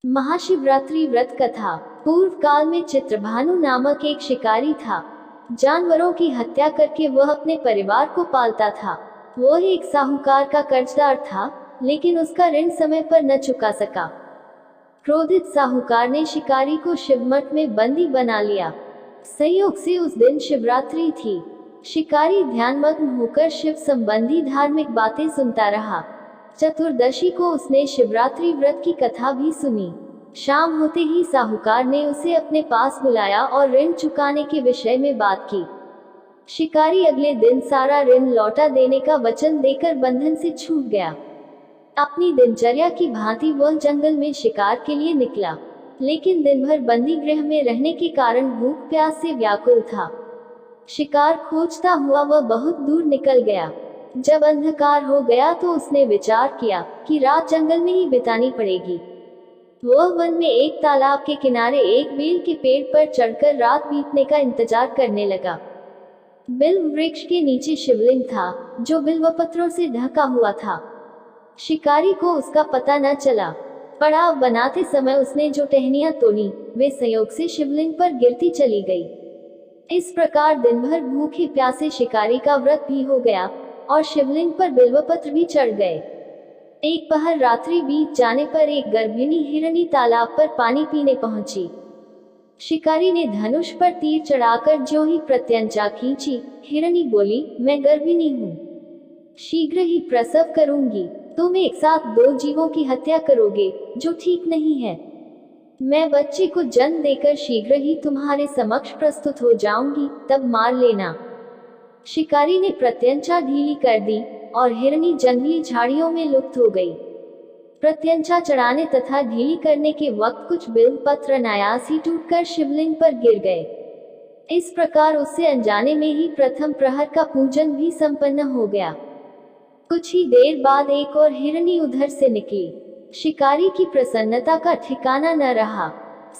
महाशिवरात्रि व्रत कथा। पूर्व काल में चित्रभानु नामक एक शिकारी था। जानवरों की हत्या करके वह अपने परिवार को पालता था। वह एक साहूकार का कर्जदार था, लेकिन उसका ऋण समय पर न चुका सका। क्रोधित साहूकार ने शिकारी को शिवमठ में बंदी बना लिया। संयोग से उस दिन शिवरात्रि थी। शिकारी ध्यानमग्न होकर शिव संबंधी धार्मिक बातें सुनता रहा। चतुर्दशी को उसने शिवरात्रि व्रत की कथा भी सुनी। शाम होते ही साहूकार ने उसे अपने पास बुलाया और ऋण चुकाने के विषय में बात की। शिकारी अगले दिन सारा ऋण लौटा देने का वचन देकर बंधन से छूट गया। अपनी दिनचर्या की भांति वह जंगल में शिकार के लिए निकला, लेकिन दिन भर बंदी गृह में रहने के कारण भूख प्यास से व्याकुल था। शिकार खोजता हुआ वह बहुत दूर निकल गया। जब अंधकार हो गया तो उसने विचार किया कि रात जंगल में ही बितानी पड़ेगी। वह वन में एक तालाब के किनारे एक बेल के पेड़ पर चढ़कर रात बीतने का इंतजार करने लगा। बिल्व वृक्ष के नीचे शिवलिंग था, जो बिल्व पत्रों से ढका हुआ था। शिकारी को उसका पता न चला। पड़ाव बनाते समय उसने जो टहनियां तोड़ी, वे संयोग से शिवलिंग पर गिरती चली गई। इस प्रकार दिन भर भूखे प्यासे शिकारी का व्रत भी हो गया और शिवलिंग पर बिल्वपत्र भी चढ़ गए। एक पहर रात्रि बीत जाने पर एक गर्भिणी हिरनी तालाब पर पानी पीने पहुंची। शिकारी ने धनुष पर तीर चढ़ाकर ज्यों ही प्रत्यंचा खींची, हिरनी बोली, मैं गर्भिणी हूँ, शीघ्र ही प्रसव करूंगी। तुम एक साथ दो जीवों की हत्या करोगे, जो ठीक नहीं है। मैं बच्चे को जन्म देकर शीघ्र ही तुम्हारे समक्ष प्रस्तुत हो जाऊंगी, तब मार लेना। शिकारी ने प्रत्यंचा ढीली कर दी और हिरनी जंगली झाड़ियों में लुप्त हो गई। प्रत्यंचा चढ़ाने तथा ढीली करने के वक्त कुछ बिल्व पत्र अनायास ही टूटकर शिवलिंग पर गिर गए। इस प्रकार उससे अनजाने में ही प्रथम प्रहर का पूजन भी संपन्न हो गया। कुछ ही देर बाद एक और हिरनी उधर से निकली। शिकारी की प्रसन्नता का ठिकाना न रहा।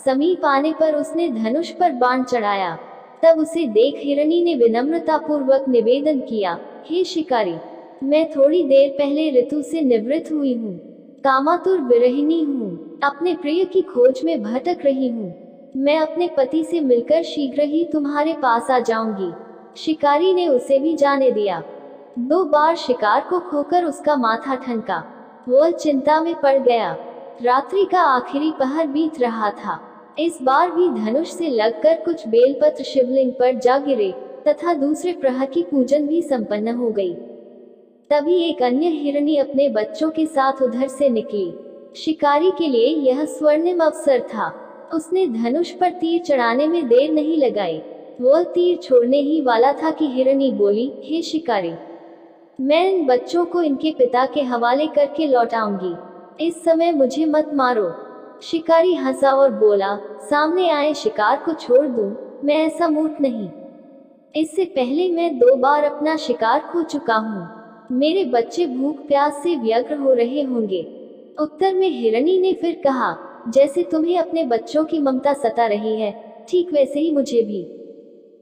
समीप आने पर उसने धनुष पर बाण चढ़ाया। तब उसे देख हिरनी ने विनम्रता पूर्वक निवेदन किया, हे शिकारी, मैं थोड़ी देर पहले ऋतु से निवृत्त हुई हूँ, कामातुर विरहिणी हूँ, अपने प्रिय की खोज में भटक रही हूँ। मैं अपने पति से मिलकर शीघ्र ही तुम्हारे पास आ जाऊंगी। शिकारी ने उसे भी जाने दिया। 2 बार शिकार को खोकर उसका माथा ठनका। वह चिंता में पड़ गया। रात्रि का आखिरी पहर बीत रहा था। इस बार भी धनुष से लगकर कुछ बेलपत्र शिवलिंग पर जा गिरे तथा दूसरे प्रहर की पूजन भी संपन्न हो गई। तभी एक अन्य हिरनी अपने बच्चों के साथ उधर से निकली। शिकारी के लिए यह स्वर्णिम अवसर था। उसने धनुष पर तीर चढ़ाने में देर नहीं लगाई। वह तीर छोड़ने ही वाला था कि हिरनी बोली, हे शिकारी, मैं इन बच्चों को इनके पिता के हवाले करके लौटाऊंगी। इस समय मुझे मत मारो। शिकारी हंसा और बोला, सामने आए शिकार को छोड़ दूं, मैं ऐसा मूर्ख नहीं। इससे पहले मैं 2 बार अपना शिकार खो चुका हूँ। मेरे बच्चे भूख प्यास से व्यग्र हो रहे होंगे। उत्तर में हिरनी ने फिर कहा, जैसे तुम्हें अपने बच्चों की ममता सता रही है, ठीक वैसे ही मुझे भी।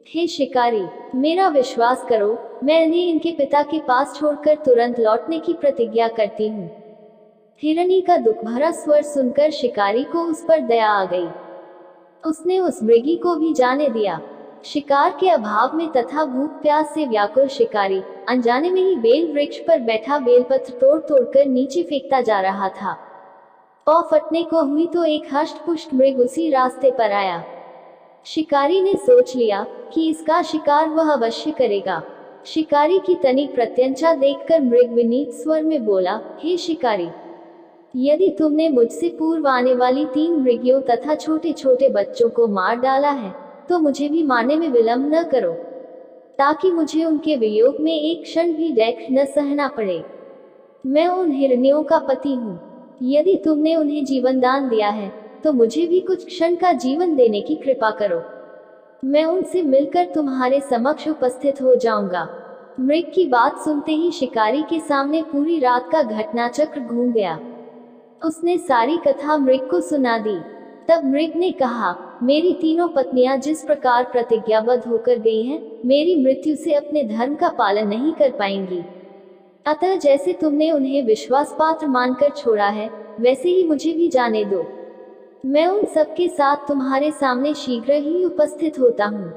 हे शिकारी, मेरा विश्वास करो, मैं इन्हें इनके पिता के पास छोड़कर तुरंत लौटने की प्रतिज्ञा करती हूँ। हिरनी का दुख भरा स्वर सुनकर शिकारी को उस पर दया आ गई। उसने उस मृगी को भी जाने दिया। शिकार के अभाव में तथा भूख प्यास से व्याकुल शिकारी अनजाने में ही बेल वृक्ष पर बैठा बेलपत्र तोड़ तोड़कर नीचे फेंकता जा रहा था। पौ फटने को हुई तो एक हष्ट-पुष्ट मृग उसी रास्ते पर आया। शिकारी ने सोच लिया कि इसका शिकार वह अवश्य करेगा। शिकारी की तनिक प्रत्यंचा देखकर मृग विनीत स्वर में बोला, हे शिकारी, यदि तुमने मुझसे पूर्व आने वाली 3 मृगियों तथा छोटे छोटे बच्चों को मार डाला है, तो मुझे भी मारने में विलंब न करो, ताकि मुझे उनके वियोग में एक क्षण भी दैख न सहना पड़े। मैं उन हिरनियों का पति हूँ। यदि तुमने उन्हें जीवन दान दिया है, तो मुझे भी कुछ क्षण का जीवन देने की कृपा करो। मैं उनसे मिलकर तुम्हारे समक्ष उपस्थित हो जाऊंगा। मृग की बात सुनते ही शिकारी के सामने पूरी रात का घटनाचक्र घूम गया। उसने सारी कथा मृग को सुना दी। तब मृग ने कहा, मेरी 3 पत्नियां जिस प्रकार प्रतिज्ञाबद्ध होकर गई हैं, मेरी मृत्यु से अपने धर्म का पालन नहीं कर पाएंगी। अतः जैसे तुमने उन्हें विश्वास पात्र मानकर छोड़ा है, वैसे ही मुझे भी जाने दो। मैं उन सबके साथ तुम्हारे सामने शीघ्र ही उपस्थित होता हूँ।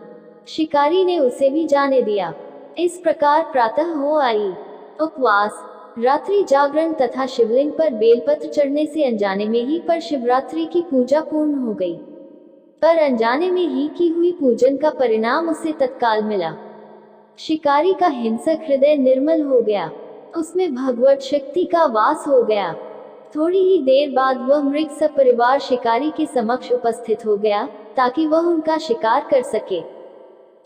शिकारी ने उसे भी जाने दिया। इस प्रकार प्रातः हो आई। उपवास, रात्रि जागरण तथा शिवलिंग पर बेलपत्र चढ़ने से अनजाने में ही पर शिवरात्रि की पूजा पूर्ण हो गई। पर अनजाने में ही की हुई पूजन का परिणाम उसे तत्काल मिला। शिकारी का हिंसक हृदय निर्मल हो गया, उसमें भगवत शक्ति का वास हो गया। थोड़ी ही देर बाद वह मृग सपरिवार शिकारी के समक्ष उपस्थित हो गया ताकि वह उनका शिकार कर सके।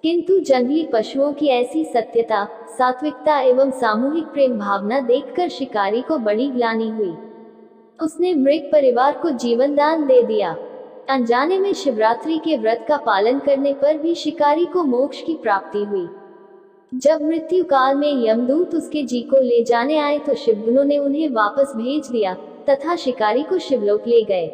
किंतु जंगली पशुओं की ऐसी सत्यता, सात्विकता एवं सामूहिक प्रेम भावना देखकर शिकारी को बड़ी ग्लानि हुई। उसने मृग परिवार को जीवन दान दे दिया। अनजाने में शिवरात्रि के व्रत का पालन करने पर भी शिकारी को मोक्ष की प्राप्ति हुई। जब मृत्यु काल में यमदूत उसके जी को ले जाने आए तो शिवगुणों ने उन्हें वापस भेज दिया तथा शिकारी को शिवलोक ले गए।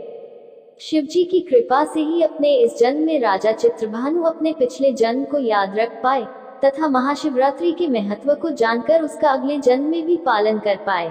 शिवजी की कृपा से ही अपने इस जन्म में राजा चित्रभानु अपने पिछले जन्म को याद रख पाए तथा महाशिवरात्रि के महत्व को जानकर उसका अगले जन्म में भी पालन कर पाए।